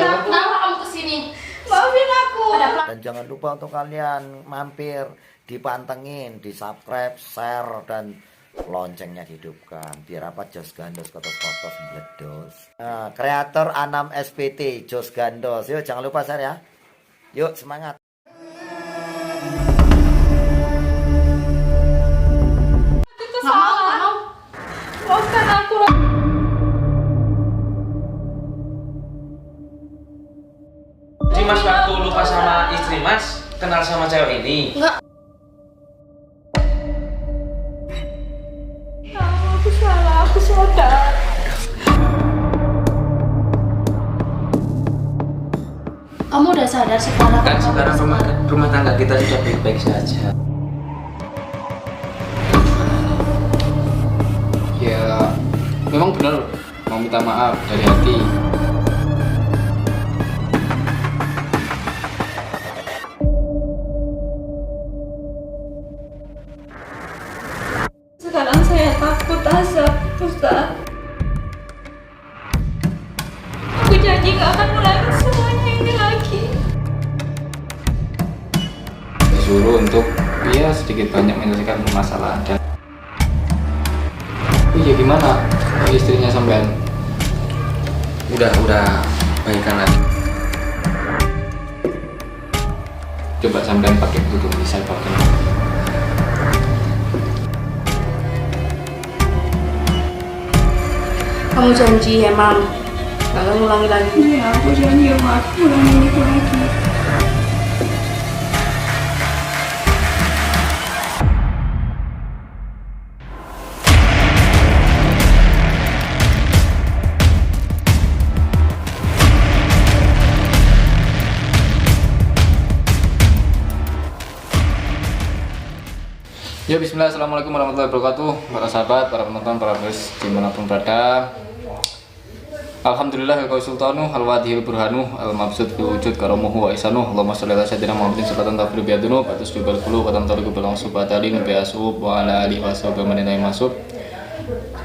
aku. Kenapa kamu kesini? Maafin aku. Dan jangan lupa untuk kalian mampir, dipantengin, di subscribe, share, dan loncengnya dihidupkan biar apa Jos Gandos kotos-kotos meledos. Nah, kreator Anam SPT Jos Gandos, yuk jangan lupa share ya, yuk semangat. Itu salah. Maafkan aku. Jadi Mas waktu lupa sama istri Mas, kenal sama cewek ini? Enggak. Aku salah, aku sadar. Kamu udah sadar sekarang? Kan sekarang rumah tangga kita sudah baik-baik saja. Ya, memang benar mau minta maaf dari hati. Sekarang saya takut azab, Ustaz. Aku janji gak akan ulangi semuanya ini lagi. Disuruh untuk ya sedikit banyak menyelesaikan permasalahan. Dan ya gimana istrinya sampean? Udah baikan lagi. Coba sampean pakai dulu bisa pakai. Kamu janji emang gak akan ulangi lagi? Iya, aku janji sama aku ulangi itu lagi. Ya bismillah, assalamualaikum warahmatullahi wabarakatuh. Para sahabat, para penonton, para viewers dimanapun berada. Alhamdulillah ya sultanu al-wadihil burhanu al-mabsud fi wujud karamuhu wa isanu. Allahumma sholli ala sayyidina Muhammadin salatan tafir biyadunu batus jubal qulub wa tamtariku bil subhatali nabi asub wa ala alihi washabihi manina masub.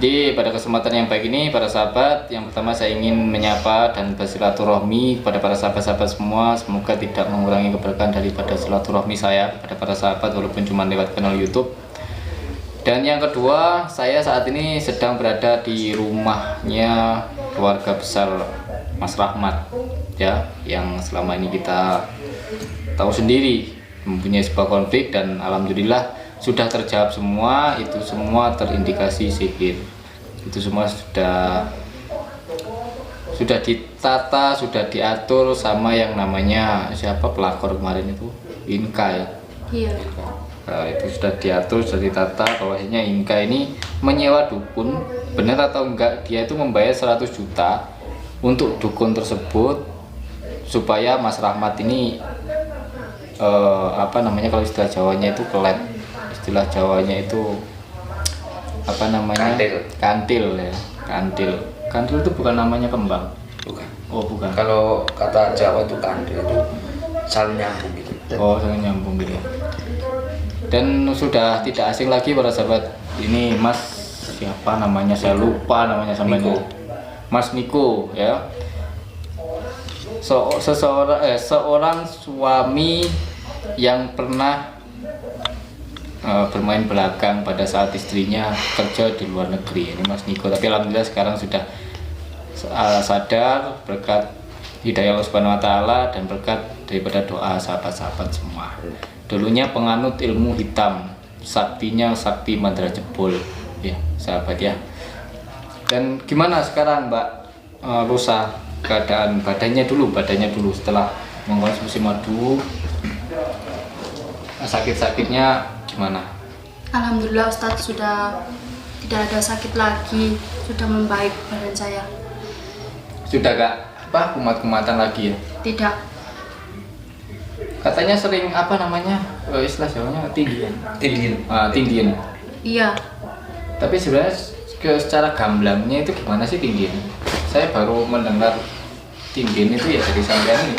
Jadi pada kesempatan yang baik ini para sahabat, yang pertama saya ingin menyapa dan bersilaturahmi kepada para sahabat-sahabat semua. Semoga tidak mengurangi keberkahan daripada silaturahmi saya kepada para sahabat walaupun cuma lewat kanal YouTube. Dan yang kedua, saya saat ini sedang berada di rumahnya keluarga besar Mas Rahmat ya, yang selama ini kita tahu sendiri mempunyai sebuah konflik dan alhamdulillah sudah terjawab semua. Itu semua terindikasi sihir, itu semua sudah ditata, sudah diatur sama yang namanya siapa pelakor kemarin itu, Inka ya. Iya. Nah, itu sudah diatur, sudah ditata bahwasanya Inka ini menyewa dukun, benar atau enggak dia itu membayar 100 juta untuk dukun tersebut supaya Mas Rahmat ini apa namanya, kalau istilah Jawanya itu kelet, istilah Jawanya itu apa namanya, kantil ya, kantil itu bukan namanya kembang. Bukan. Oh bukan. Kalau kata Jawa itu kandil itu saling nyambung gitu. Oh saling nyambung gitu ya. Dan sudah tidak asing lagi para sahabat, ini Mas siapa namanya, saya lupa namanya samanya, Mas Niko ya. Seorang suami yang pernah bermain belakang pada saat istrinya kerja di luar negeri, ini Mas Niko. Tapi alhamdulillah sekarang sudah sadar berkat hidayah Allah Subhanahu wa taala dan berkat daripada doa sahabat-sahabat semua. Dulunya penganut ilmu hitam, saktinya sakti mantra jebol ya sahabat ya. Dan gimana sekarang Mbak Rosa keadaan badannya dulu setelah mengkonsumsi madu, sakit-sakitnya gimana? Alhamdulillah Ustadz sudah tidak ada sakit lagi, sudah membaik badan saya. Sudah gak apa kumat-kumatan lagi ya? Tidak. Katanya sering apa namanya, istilah Jawanya tindian. Tindian. Iya. Tapi sebenarnya secara gamblangnya itu gimana sih tindian? Saya baru mendengar tindian itu ya dari sampean ini.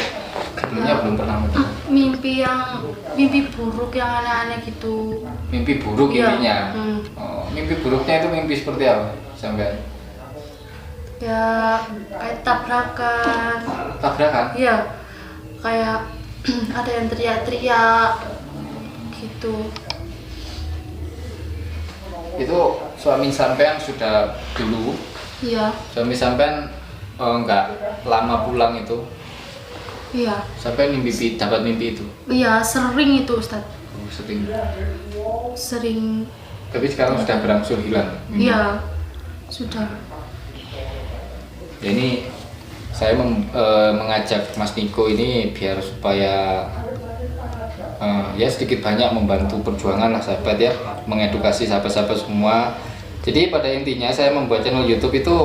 Sebelumnya belum pernah mendengar. Mimpi buruk yang aneh-aneh gitu. Mimpi buruk Iya. intinya. Oh, mimpi buruknya itu mimpi seperti apa sampean? Ya kayak tabrakan. Tabrakan? Iya, kayak ada yang teriak-teriak gitu. Itu suami sampean sudah dulu? Iya. Suami sampean nggak lama pulang itu? Iya. Sampai dapat mimpi itu? Iya, sering itu Ustadz. Oh, sering. Sering. Tapi sekarang sudah berangsur hilang? Iya, sudah. Ya, ini saya mengajak Mas Niko ini biar supaya ya sedikit banyak membantu perjuangan lah sahabat ya, mengedukasi sahabat-sahabat semua. Jadi pada intinya saya membuat channel YouTube itu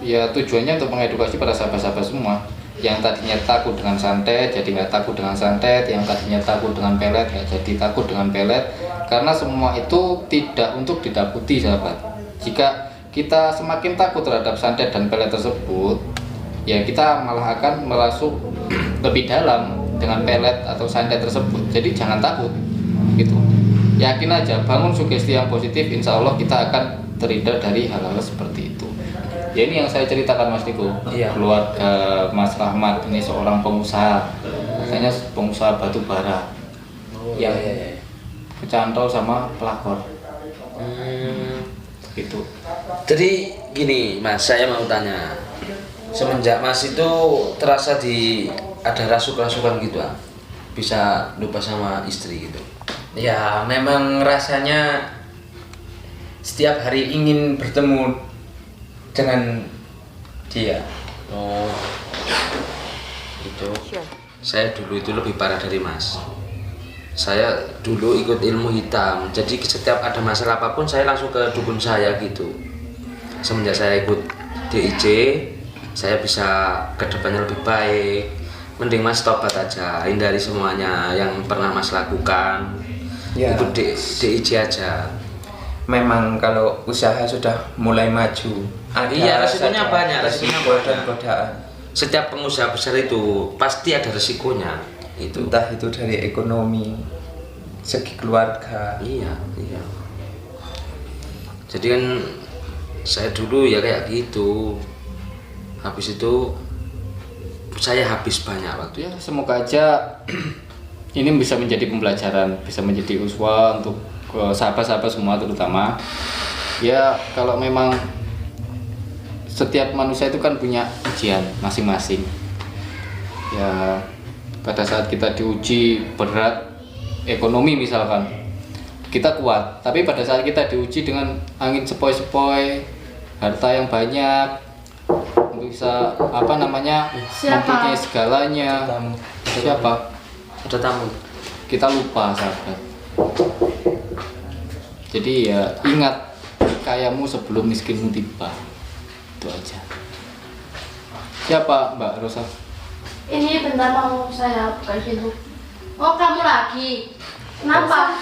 ya tujuannya untuk mengedukasi para sahabat-sahabat semua. Yang tadinya takut dengan santet jadi nggak takut dengan santet, yang tadinya takut dengan pelet ya jadi takut dengan pelet, karena semua itu tidak untuk ditakuti sahabat. Jika kita semakin takut terhadap santet dan pelet tersebut, ya kita malah akan merasuk lebih dalam dengan pelet atau santet tersebut. Jadi jangan takut gitu, yakin aja, bangun sugesti yang positif, insya Allah kita akan terhindar dari hal-hal seperti itu. Ya ini yang saya ceritakan Mas Niko. Iya. Keluarga Mas Rahmat ini seorang pengusaha, katanya pengusaha batu bara yang kecantol sama pelakor gitu. Jadi gini Mas, saya mau tanya, semenjak Mas itu terasa ada rasukan gitu bisa lupa sama istri gitu? Ya memang rasanya setiap hari ingin bertemu dengan dia. Oh, itu saya dulu itu lebih parah dari Mas. Saya dulu ikut ilmu hitam, jadi setiap ada masalah apapun saya langsung ke dukun saya gitu. Semenjak saya ikut DIJ, saya bisa ke depannya lebih baik. Mending Mas tobat aja, hindari semuanya yang pernah Mas lakukan. Ya. Ikut DIJ aja. Memang kalau usaha sudah mulai maju, ada Iya, resikonya saja banyak, resiko resikonya dan banyak. godaan. Setiap pengusaha besar itu pasti ada resikonya. Itu. Entah itu dari ekonomi, segi keluarga. Iya. Jadi kan saya dulu ya kayak gitu. Habis itu saya habis banyak waktu. Ya semoga aja ini bisa menjadi pembelajaran, bisa menjadi uswa untuk sahabat-sahabat semua terutama. Ya kalau memang setiap manusia itu kan punya ujian masing-masing. Ya pada saat kita diuji berat ekonomi misalkan, kita kuat. Tapi pada saat kita diuji dengan angin sepoi-sepoi, harta yang banyak, bisa mempunyai segalanya. Siapa? Ada tamu. Kita lupa sahabat. Jadi ya ingat kayamu sebelum miskinmu tiba. Itu aja. Siapa Mbak Rosa? Ini bentar mau saya buka pintu. Oh, kamu lagi? Kenapa?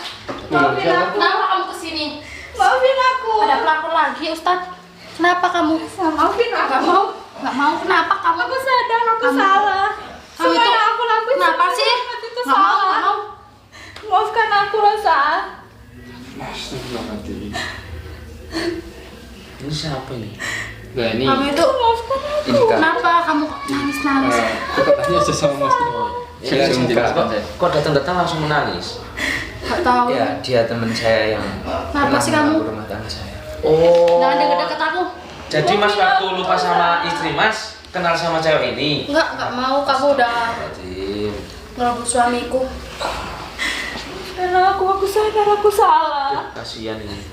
Maafin aku. Kenapa kamu kesini? Maafin aku. Ada pelakor lagi, Ustadz. Kenapa kamu? Maafin aku. Gak mau. Gak mau. Kenapa kamu? Aku sadar aku Kamu- salah. Kamu Semua itu yang aku lakuin kenapa sebelum sih? Ahmad itu Gak mau. salah. Gak mau. Maafkan aku Rosa. Ini siapa ini? Nah ini Kamu itu Maafkan aku. ini Kak. kenapa kamu nangis? Coba tanya aja sama Mas Niko. Saya Ini menjelaskan saya. kok datang-datang langsung menangis? Gak tahu. Ya dia teman saya yang Kenapa sih kamu? mengganggu rumah tangga saya. Oh. Jangan deket-deket aku. Jadi Mas waktu lupa sama istri Mas kenal sama cewek ini? Enggak mau. Kamu udah Berarti ngerebut suamiku. Karena aku sadar aku salah. kasihan ini.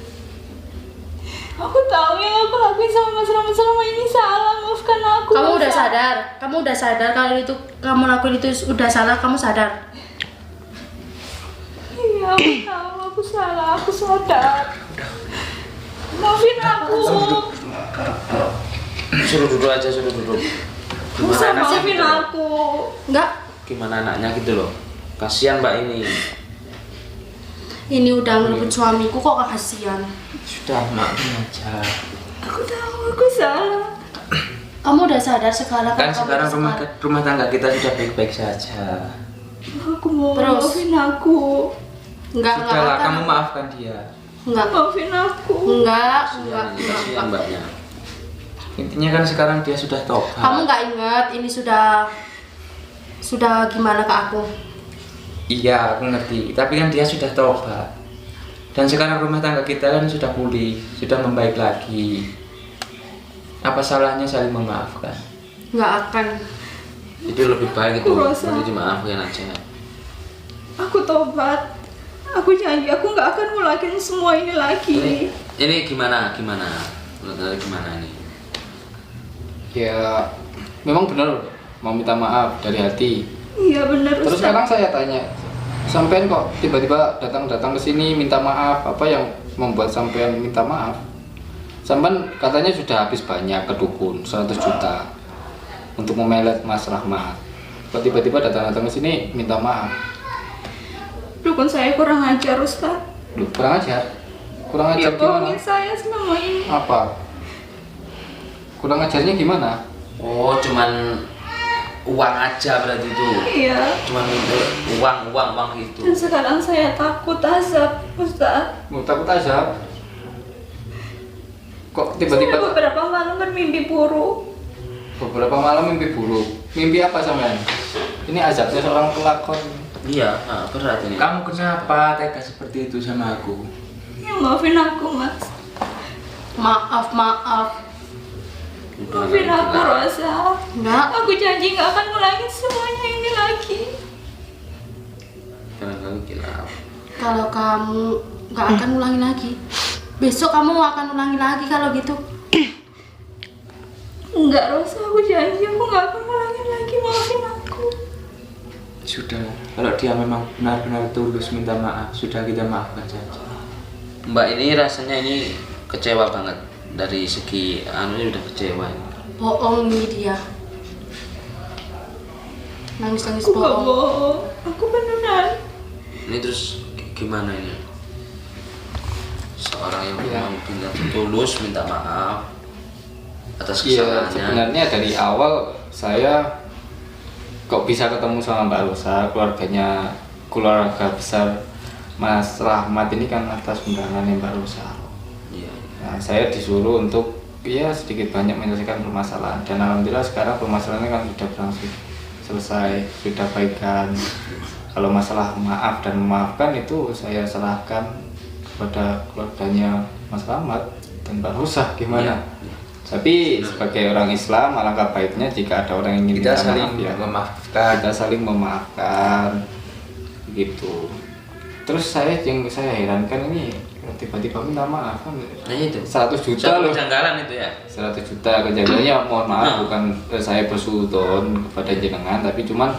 Aku tahu yang aku lakuin sama Mas Rahmat selama ini salah. Maafkan aku. Kamu udah Rosa. sadar. Kamu udah sadar kalau itu kamu lakuin itu udah salah. Kamu sadar. Iya, aku tahu aku salah. Aku sadar. Maafin aku. Suruh duduk aja, suruh duduk. Rosa, Gimana anaknya maafin gitu loh? aku. Enggak. Gimana anaknya gitu loh? Kasihan Mbak ini. Ini udah ngerebut suamiku kok kasihan. Sudah maafin aja. Aku tahu aku salah. Kamu udah sadar sekarang Kan kamu sekarang udah rumah tangga kita sudah baik-baik saja. Aku mau Terus? maafin aku. Enggak Sudahlah, akan. kamu maafkan dia. Enggak. Maafin aku. Enggak. Kasihan ini, kasihan Mbaknya. Intinya kan sekarang dia sudah tobat. Kamu nggak ingat ini sudah gimana ke aku? Iya, aku ngerti. Tapi kan dia sudah tobat. Dan sekarang rumah tangga kita kan sudah pulih, sudah membaik lagi. Apa salahnya saling memaafkan? Nggak akan. Itu lebih baik itu, Aku rasa- nanti dimaafkan aja. Aku tobat. Aku janji aku nggak akan ngulangin semua ini lagi. Ini gimana? Menurut kalian gimana ini? Ya memang benar mau minta maaf dari hati. Iya benar Terus Ustaz. sekarang saya tanya, sampean kok tiba-tiba datang ke sini minta maaf? Apa yang membuat sampean minta maaf? Sampean katanya sudah habis banyak ke dukun 100 juta untuk memelet Mas Rahmat. Kok tiba-tiba datang ke sini minta maaf? Dukun saya kurang ajar Ustaz. Loh, kurang ajar. Kurang Dia ajar gimana? bohongin saya selama ini. Apa? Kurang ajarnya gimana? Oh, cuman uang aja berarti itu. Iya. Cuman minta uang gitu. Dan sekarang saya takut azab Ustaz. Mau takut azab? Kok Saya tiba-tiba beberapa malam bermimpi buruk. beberapa malam mimpi buruk? Mimpi apa sampean? Ini azabnya seorang pelakon. Iya, berat ini. Kamu kenapa tega seperti itu sama aku? Ya maafin aku Mas. Maaf. Maafin aku Rosa. Nggak. Aku janji nggak akan ngulangin semuanya ini lagi. Barangkali kilaf. Kalau kamu nggak akan ulangi lagi, besok kamu akan ulangi lagi kalau gitu. Enggak Rosa, aku janji aku nggak akan ngulangin lagi. Maafin aku. Sudah, kalau dia memang benar-benar tulus minta maaf, sudah kita maafkan saja. Mbak ini rasanya ini kecewa banget dari segi anunya udah kecewa. Bohong nih dia. Nangis-nangis Aku nggak bohong. bohong. Aku beneran. Ini terus gimana ini? Seorang yang Iya. memang benar tulus minta maaf atas Iya, kesalahannya. sebenarnya dari awal saya kok bisa ketemu sama Mbak Rosa, keluarga besar Mas Rahmat ini kan atas undangannya Mbak Rosa. Iya. Nah, saya disuruh untuk ya sedikit banyak menyelesaikan permasalahan, dan alhamdulillah sekarang permasalahannya kan sudah berlangsung selesai, sudah baikan. Kalau masalah maaf dan memaafkan itu saya serahkan kepada keluarganya Mas Rahmat dan Mbak Rosa gimana. Iya. Tapi sebagai orang Islam alangkah baiknya jika ada orang yang ingin Kita minta saling maaf, ya memaafkan. kita saling memaafkan gitu. Terus saya herankan ini tiba-tiba minta maaf kan Nah itu. 100 juta Satu loh. kejanggalan itu ya. 100 juta kejadiannya, mohon maaf bukan saya bersuudon kepada jenengan, tapi cuman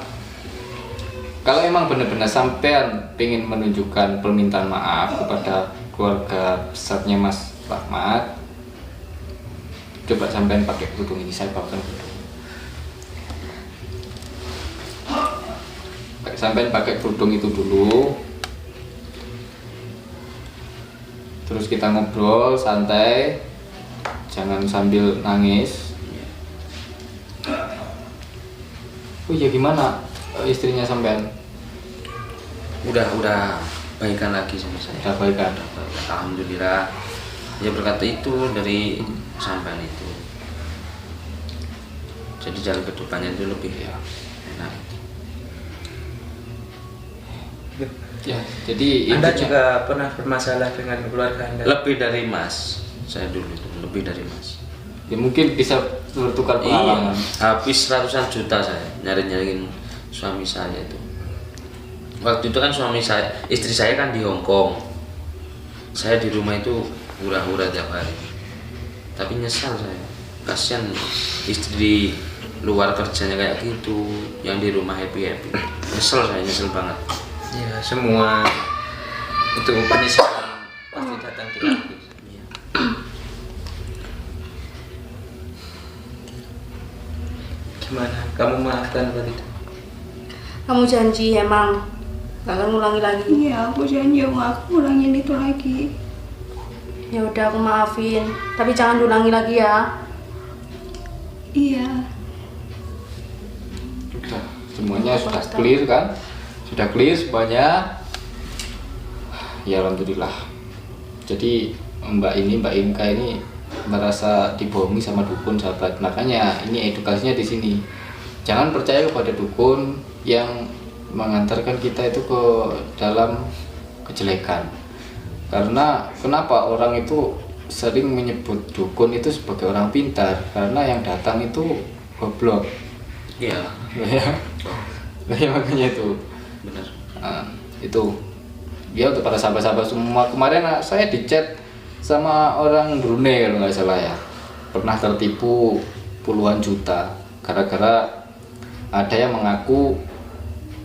kalau emang benar-benar sampean pengen menunjukkan permintaan maaf kepada keluarga besarnya Mas Rahmat, coba sampean pakai kerudung ini, saya bawakan kerudung. Sampean pakai kerudung itu dulu. Terus kita ngobrol santai, jangan sambil nangis. Oh iya, gimana istrinya sampean? Udah baikan lagi sama saya. Udah baikan. Alhamdulillah. Ya berkata itu dari sampean itu. Jadi jalan ke depannya itu lebih ya enak. Ya, jadi Anda intinya- juga pernah bermasalah dengan keluarga Anda? Lebih dari Mas. Saya dulu itu lebih dari Mas. ya mungkin bisa bertukar pengalaman. Iya, habis ratusan juta saya nyari-nyariin suami saya itu. Waktu itu kan istri saya kan di Hong Kong. Saya di rumah itu hura-hura tiap hari. Tapi nyesal saya. Kasihan istri di luar kerjanya kayak gitu, yang di rumah happy-happy. Nyesel banget. Ya, semua itu penyesalan pasti datang di hati. Iya. Gimana? Kamu maafkan apa tidak? Kamu janji emang gak akan ngulangi lagi. Iya, aku janji aku nggak akan ngulangin itu lagi. Ya udah, aku maafin, tapi jangan diulangi lagi ya. Iya. Sudah, semuanya sudah clear kan? Sudah clear semuanya. Ya alhamdulillah. Jadi Mbak Inka ini merasa dibohongi sama dukun sahabat. Makanya ini edukasinya di sini. Jangan percaya kepada dukun yang mengantarkan kita itu ke dalam kejelekan. Karena kenapa orang itu sering menyebut dukun itu sebagai orang pintar? Karena yang datang itu goblok. Iya. Ya makanya itu. Benar. Nah, itu ya untuk para sahabat-sahabat semua. Kemarin saya dicat sama orang Brunei kalau nggak salah ya, pernah tertipu puluhan juta gara-gara ada yang mengaku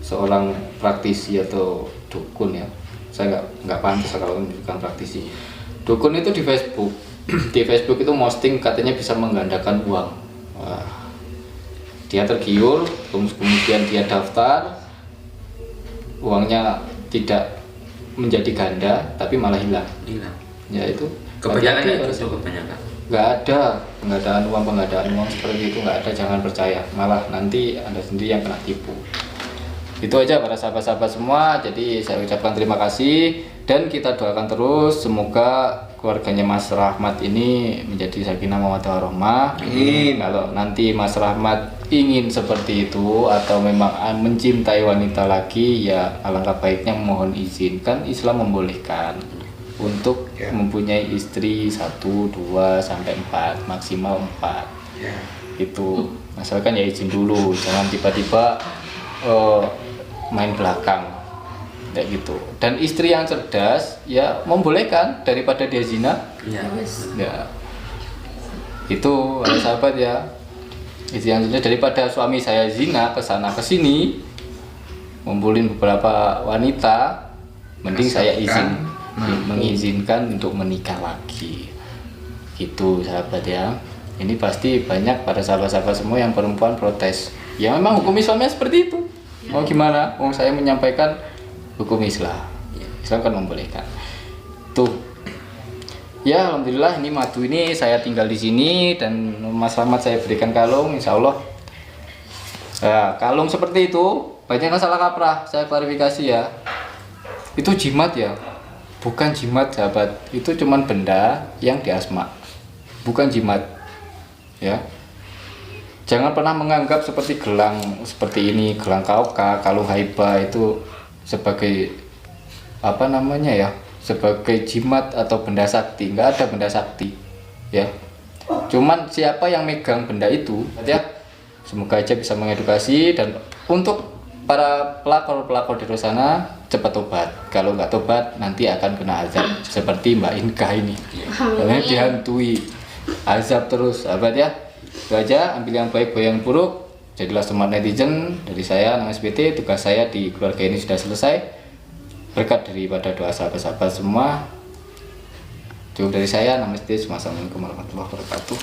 seorang praktisi atau dukun ya. Saya nggak pantas kalau bukan praktisi. Dukun itu di Facebook di Facebook itu posting katanya bisa menggandakan uang. Wah, dia tergiur, kemudian dia daftar, uangnya tidak menjadi ganda tapi malah hilang. Ya itu Kebanyakan hati-hati ya, harus. itu kebanyakan. Nggak ada pengadaan uang seperti itu, nggak ada, jangan percaya, malah nanti Anda sendiri yang kena tipu. Itu aja para sahabat-sahabat semua. Jadi saya ucapkan terima kasih dan kita doakan terus semoga keluarganya Mas Rahmat ini menjadi sakinah mawaddah warahmah. Kalau nanti Mas Rahmat ingin seperti itu atau memang mencintai wanita lagi, ya alangkah baiknya mohon izin, kan Islam membolehkan untuk mempunyai istri 1, 2, sampai 4, maksimal 4. Itu asalkan ya izin dulu, jangan tiba-tiba main belakang kayak gitu. Dan istri yang cerdas ya membolehkan daripada dia zina. Ya itu sahabat ya, istri yang cerdas daripada suami saya zina kesana kesini ngumpulin beberapa wanita, mending saya mengizinkan untuk menikah lagi. Gitu sahabat ya. Ini pasti banyak pada sahabat-sahabat semua yang perempuan protes. Ya memang hukum Islamnya seperti itu. Mau gimana? Mau saya menyampaikan hukum Islam. Islam kan membolehkan. Tuh. Ya alhamdulillah ini madu ini saya tinggal di sini dan Mas Rahmat saya berikan kalung, insya Allah. Nah, kalung seperti itu banyak yang salah kaprah. Saya klarifikasi ya. Itu jimat ya. Bukan jimat sahabat, itu cuman benda yang diasma, bukan jimat ya. Jangan pernah menganggap seperti gelang seperti ini, gelang kauka, kalung haiba itu sebagai apa namanya ya, sebagai jimat atau benda sakti. Nggak ada benda sakti ya, cuman siapa yang megang benda itu ya. Semoga aja bisa mengedukasi dan untuk para pelakor di luar sana cepat tobat. Kalau nggak tobat nanti akan kena azab seperti Mbak Inka ini. Karena dihantui azab terus, sahabat ya. Itu aja, ambil yang baik, buang yang buruk. Jadilah smart netizen. Dari saya, Nang SBT, tugas saya di keluarga ini sudah selesai. Berkat daripada doa sahabat-sahabat semua. Cukup dari saya, Nang SBT. Assalamualaikum warahmatullahi wabarakatuh.